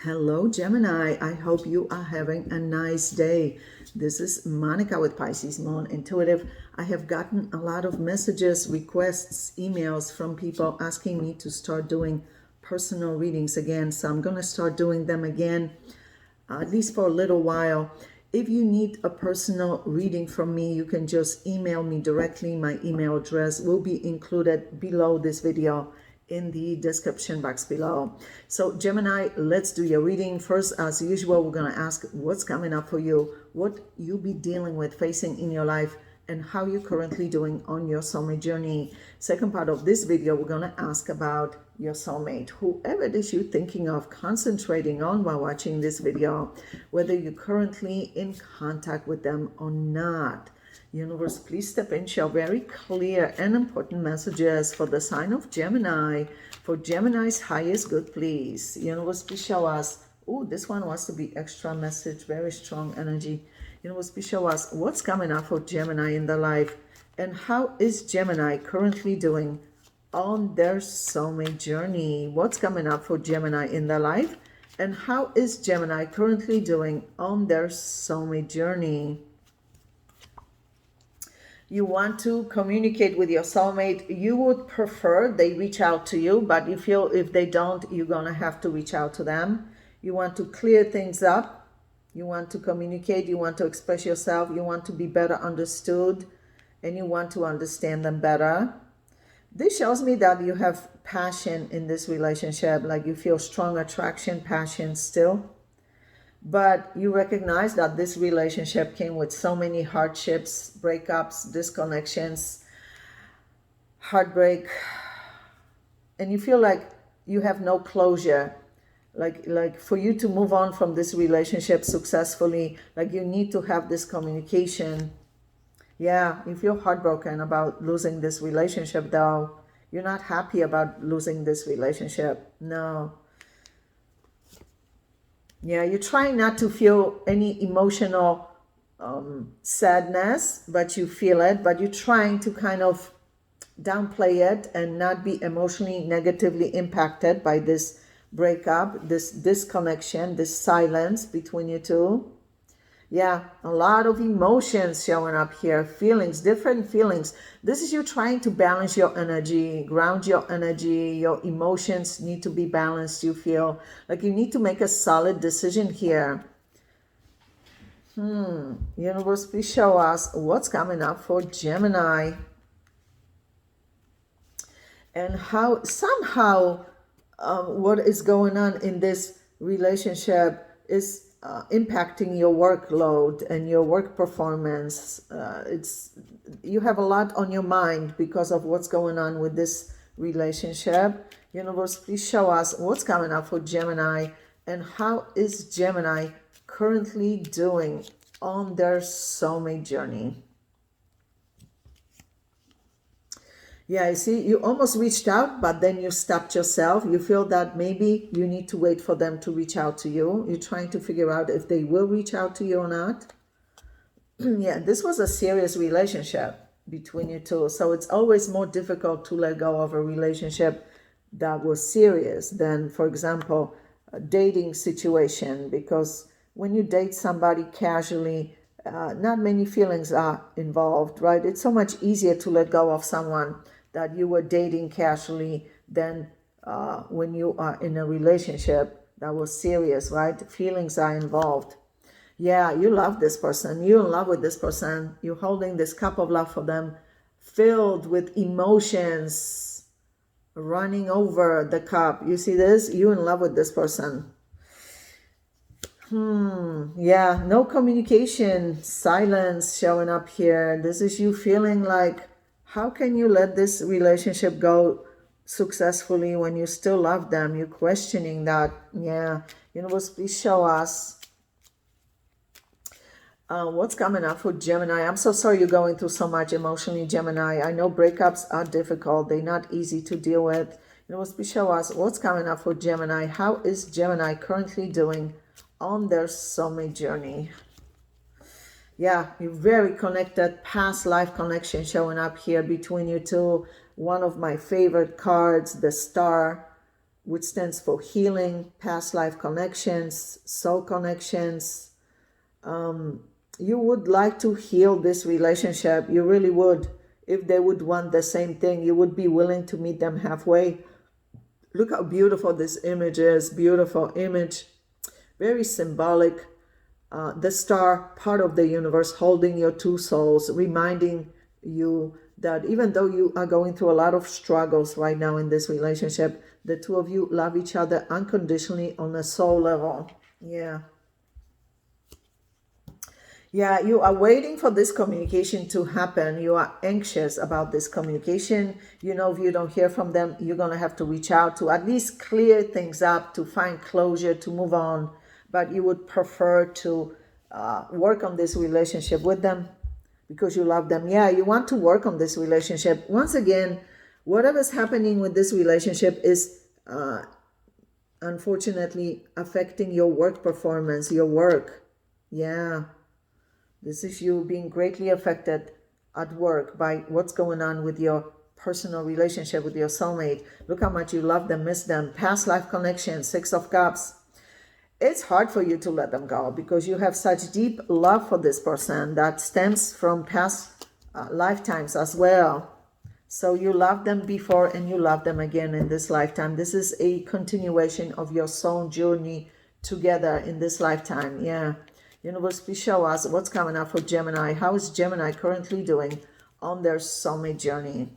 Hello, Gemini. I hope you are having a nice day. This is Monica with Pisces Moon Intuitive. I have gotten a lot of messages, requests, emails from people asking me to start doing personal readings again. So I'm going to start doing them again, at least for a little while. If you need a personal reading from me, you can just email me directly. My email address will be included below this video in the description box below. So Gemini, let's do your reading. First, as usual, we're going to ask what's coming up for you, what you'll be dealing with, facing in your life, and how you're currently doing on your soulmate journey. Second part of this video, we're going to ask about your soulmate, whoever it is you're thinking of concentrating on while watching this video, whether you're currently in contact with them or not. Universe, please step in, share very clear and important messages for the sign of Gemini, for Gemini's highest good, please. Universe, please show us. Oh, this one wants to be extra message, very strong energy. Universe, please show us what's coming up for Gemini in their life, and how is Gemini currently doing on their soulmate journey. What's coming up for Gemini in their life, and how is Gemini currently doing on their soulmate journey? You want to communicate with your soulmate. You would prefer they reach out to you, but you feel if they don't, you're gonna have to reach out to them. You want to clear things up. You want to communicate. You want to express yourself. You want to be better understood, and you want to understand them better. This shows me that you have passion in this relationship, like you feel strong attraction, passion still. But you recognize that this relationship came with so many hardships, breakups, disconnections, heartbreak, and you feel like you have no closure. Like for you to move on from this relationship successfully, like you need to have this communication. Yeah, you feel heartbroken about losing this relationship, though. You're not happy about losing this relationship. No. Yeah, you're trying not to feel any emotional sadness, but you feel it. But you're trying to kind of downplay it and not be emotionally negatively impacted by this breakup, this disconnection, this silence between you two. Yeah, a lot of emotions showing up here, feelings, different feelings. This is you trying to balance your energy, ground your energy. Your emotions need to be balanced. You feel like you need to make a solid decision here. Universe, please show us what's coming up for Gemini. And how somehow what is going on in this relationship is impacting your workload and your work performance. You have a lot on your mind because of what's going on with this relationship. Universe, please show us what's coming up for Gemini, and how is Gemini currently doing on their soulmate journey. Yeah, I see you almost reached out, but then you stopped yourself. You feel that maybe you need to wait for them to reach out to you. You're trying to figure out if they will reach out to you or not. Yeah, this was a serious relationship between you two. So it's always more difficult to let go of a relationship that was serious than, for example, a dating situation. Because when you date somebody casually, not many feelings are involved, right? It's so much easier to let go of someone that you were dating casually than when you are in a relationship that was serious, right? Feelings are involved. Yeah, you love this person. You're in love with this person. You're holding this cup of love for them, filled with emotions, running over the cup. You see this? You're in love with this person. Yeah, no communication, silence showing up here. This is you feeling like, how can you let this relationship go successfully when you still love them? You're questioning that. Yeah, universe, please show us what's coming up for Gemini. I'm so sorry you're going through so much emotionally, Gemini. I know breakups are difficult. They're not easy to deal with. Universe, please show us what's coming up for Gemini. How is Gemini currently doing on their soulmate journey? Yeah, you're very connected, past life connection showing up here between you two. One of my favorite cards, the star. which stands for healing, past life connections, soul connections. You would like to heal this relationship. You really would. If they would want the same thing, you would be willing to meet them halfway. Look how beautiful this image is. Beautiful image. Very symbolic. The star, part of the universe, holding your two souls, reminding you that even though you are going through a lot of struggles right now in this relationship, the two of you love each other unconditionally on a soul level. Yeah. Yeah, you are waiting for this communication to happen. You are anxious about this communication. You know, if you don't hear from them, you're going to have to reach out to at least clear things up, to find closure, to move on. But you would prefer to work on this relationship with them because you love them. Yeah, you want to work on this relationship. Once again, whatever's happening with this relationship is unfortunately affecting your work performance, your work. Yeah. This is you being greatly affected at work by what's going on with your personal relationship with your soulmate. Look how much you love them, miss them. Past life connection, Six of Cups. It's hard for you to let them go because you have such deep love for this person that stems from past lifetimes as well. So you loved them before and you love them again in this lifetime. This is a continuation of your soul journey together in this lifetime. Yeah. Universe, please show us what's coming up for Gemini. How is Gemini currently doing on their soulmate journey?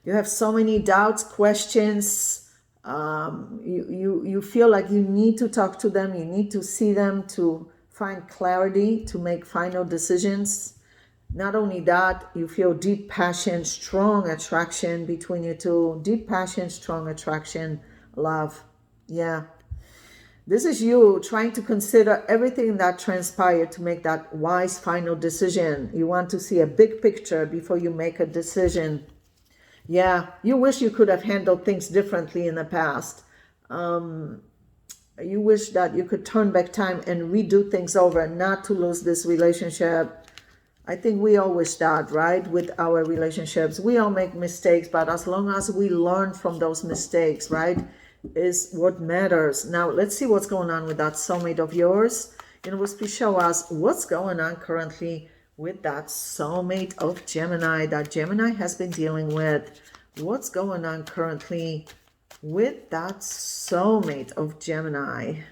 You have so many doubts, questions. You feel like you need to talk to them. You need to see them to find clarity, to make final decisions. Not only that, you feel deep passion, strong attraction between you two. Deep passion, strong attraction, love. Yeah. This is you trying to consider everything that transpired to make that wise final decision. You want to see a big picture before you make a decision. Yeah, you wish you could have handled things differently in the past. You wish that you could turn back time and redo things over, not to lose this relationship. I think we all wish that, right? With our relationships, we all make mistakes, but as long as we learn from those mistakes, right, is what matters. Now, let's see what's going on with that soulmate of yours. Universe, please show us what's going on currently with that soulmate of Gemini that Gemini has been dealing with. What's going on currently with that soulmate of Gemini?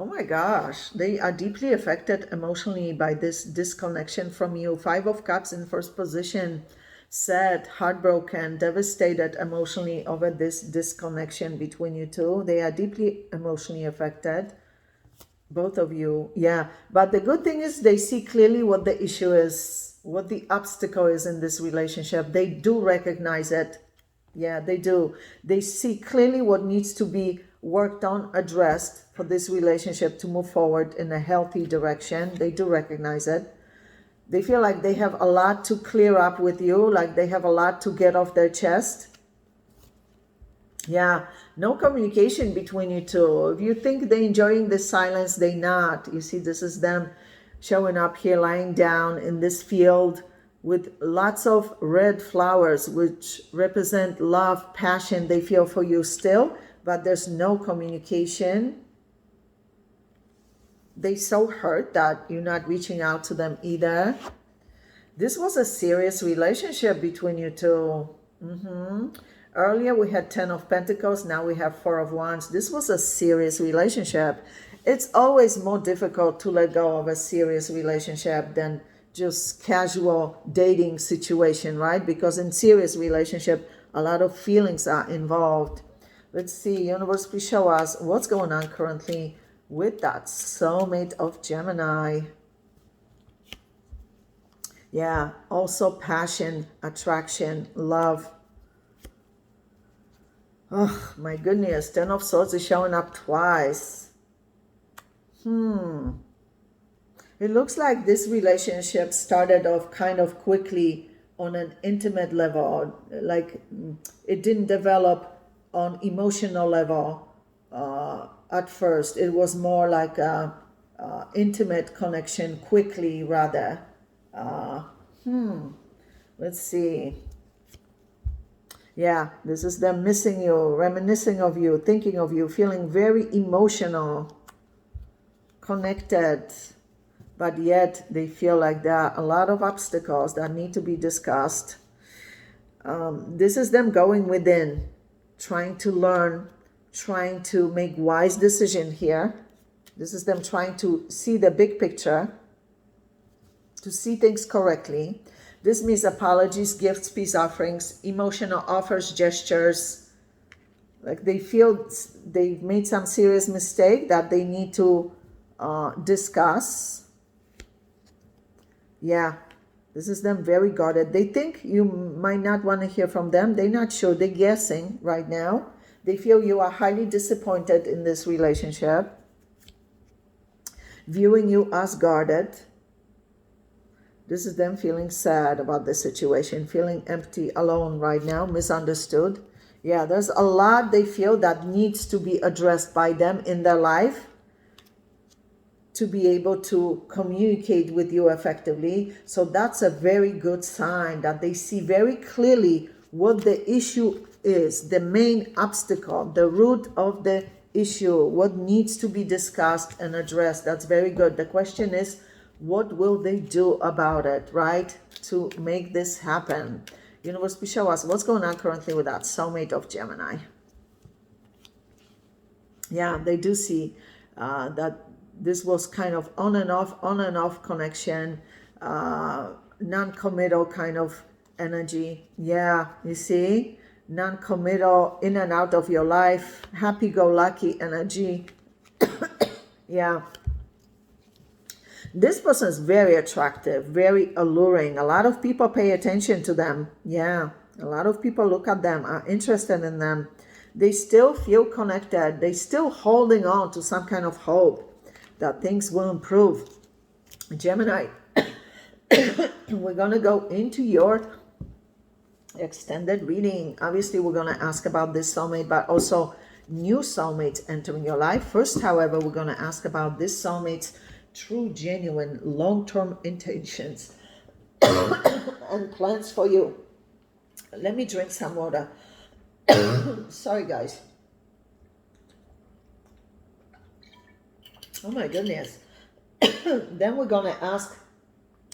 Oh my gosh, they are deeply affected emotionally by this disconnection from you. Five of Cups in first position, sad, heartbroken, devastated emotionally over this disconnection between you two. They are deeply emotionally affected, both of you. Yeah, but the good thing is they see clearly what the issue is, what the obstacle is in this relationship. They do recognize it. Yeah, they do. They see clearly what needs to be worked on, addressed for this relationship to move forward in a healthy direction. They do recognize it. They feel like they have a lot to clear up with you, like they have a lot to get off their chest. Yeah, no communication between you two. If you think they're enjoying the silence, they're not. You see, this is them showing up here, lying down in this field with lots of red flowers, which represent love, passion they feel for you still, but there's no communication. They're so hurt that you're not reaching out to them either. This was a serious relationship between you two. Earlier we had 10 of Pentacles, now we have 4 of Wands. This was a serious relationship. It's always more difficult to let go of a serious relationship than just casual dating situation, right? Because in serious relationship, a lot of feelings are involved. Let's see, universe, please show us what's going on currently with that soulmate of Gemini. Yeah, also passion, attraction, love. Oh my goodness, 10 of Swords is showing up twice. It looks like this relationship started off kind of quickly on an intimate level. Like it didn't develop on emotional level at first. It was more like a intimate connection quickly rather. Let's see. Yeah, this is them missing you, reminiscing of you, thinking of you, feeling very emotional, connected, but yet they feel like there are a lot of obstacles that need to be discussed. This is them going within, trying to learn, trying to make wise decision here. This is them trying to see the big picture, to see things correctly. This means apologies, gifts, peace offerings, emotional offers, gestures. Like they feel they've made some serious mistake that they need to discuss. Yeah, this is them very guarded. They think you might not want to hear from them. They're not sure. They're guessing right now. They feel you are highly disappointed in this relationship, viewing you as guarded. This is them feeling sad about the situation, feeling empty, alone right now, misunderstood. Yeah, there's a lot they feel that needs to be addressed by them in their life to be able to communicate with you effectively. So that's a very good sign that they see very clearly what the issue is, the main obstacle, the root of the issue, what needs to be discussed and addressed. That's very good. The question is, what will they do about it, right? To make this happen. Universe, please show us what's going on currently with that soulmate of Gemini. Yeah, they do see that this was kind of on and off connection, non-committal kind of energy. Yeah, you see, non-committal, in and out of your life, happy-go-lucky energy. Yeah. This person is very attractive, very alluring. A lot of people pay attention to them. Yeah, a lot of people look at them, are interested in them. They still feel connected. They still holding on to some kind of hope that things will improve. Gemini, we're going to go into your extended reading. Obviously, we're going to ask about this soulmate, but also new soulmates entering your life. First, however, we're going to ask about this soulmate's true, genuine, long-term intentions and plans for you. Let me drink some water. Sorry, guys. Oh my goodness. Then we're going to ask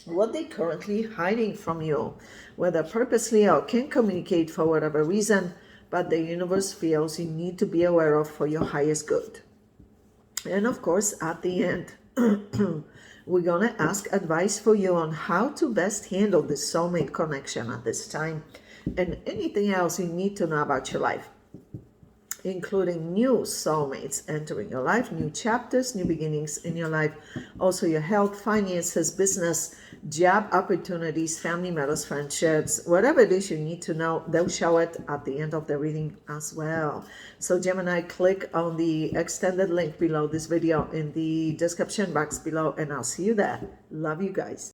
what they currently hiding from you, whether purposely or can't communicate for whatever reason, but the universe feels you need to be aware of for your highest good. And of course, at the end, we're going to ask advice for you on how to best handle this soulmate connection at this time and anything else you need to know about your life, including new soulmates entering your life, new chapters, new beginnings in your life, also your health, finances, business, job opportunities, family matters, friendships, whatever it is you need to know, they'll show it at the end of the reading as well. So Gemini, click on the extended link below this video in the description box below, and I'll see you there. Love you guys.